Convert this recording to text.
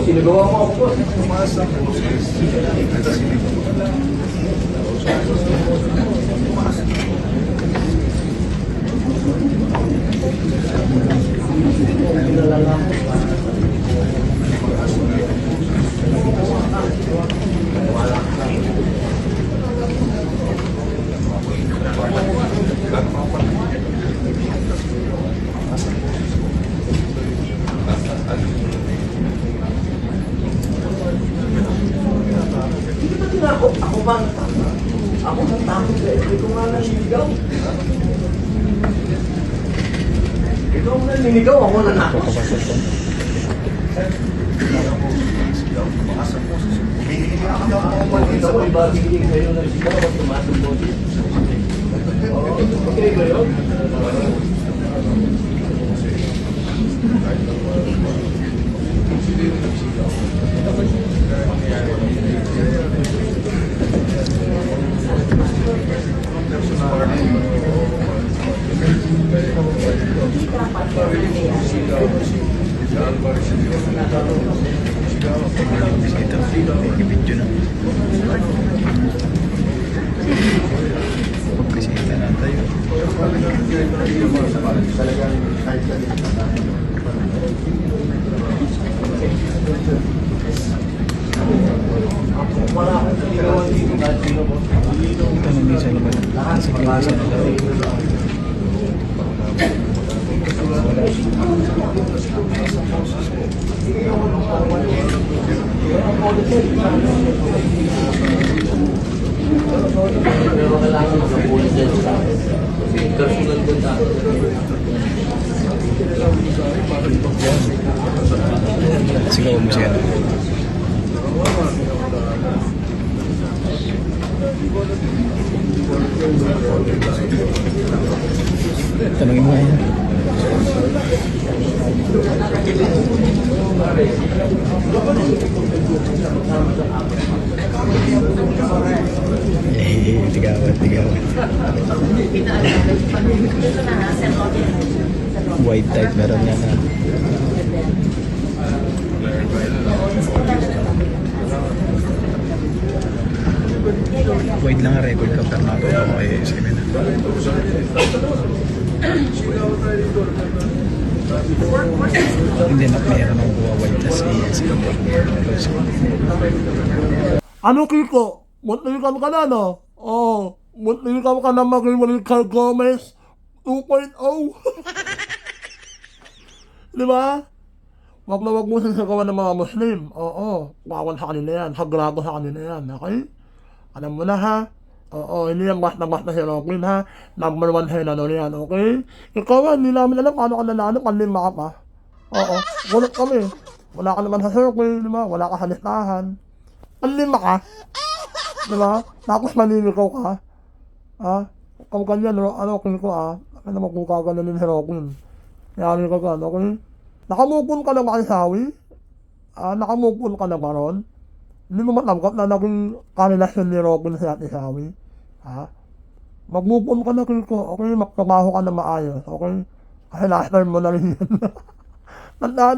sinagawa mo ako, boss. Umasa po Ako bang tama? Ako nang takot sa ito. Ikaw nga naninigaw. Ikaw ang naninigaw. Ako na nakot. humihingi ako ng paumanhin sa Ito ay babigyan kayo ng sigaw at tumatong boses. Okay ba yun? Video na. Pagkasita na tayo. Wala akong sinigawan dito kahit sino mo. Ito nang isa na ba? Sa klasa na daw. Pero kailangan mag-apologize din sa akin. Kasi personal ko na. Sigaw mo siya. Tanungin mo yan. Tigawat. White type meron yan na. White lang ang record ka pero natuto ko kay Simena. Hindi na meron ng kuha white tas Ano Kiko? Muntikam ka na, no? Oo. Muntikam ka na maging Rical Gomez 2.0. Di ba? Wag na wag mo sasagawan ng mga Muslim. Oo. Bawal sa kanila yan. Sagrado sa kanila yan. Okay? Alam mo na ha? Oo. Hindi yan basta si Rockland ha? Number 1 henanol yan. Okay? Ikaw hindi namin alam paano ka nanalo. Kanlima ka pa. Oo. Gulat kami. Wala ka naman sa circle. Di ba? Wala ka sa listahan. Kanlima ka. Diba? Tapos maninigaw ka. Ha? Kung ganyan, ano, Kiko ano mo kung kaganonin si Rockland. Yari ka gan, okay? Nakamupon ka na ba kay Sawi? Nakamupon ka na ba ron? Hindi mo matanggap na naging karelasyon ni Rockland sa ating Sawi? Ha? Magmupon ka na, Kiko. Okay? Magtrabaho ka na maayos. Okay? Kasi last time mo na rin yan. Tanda,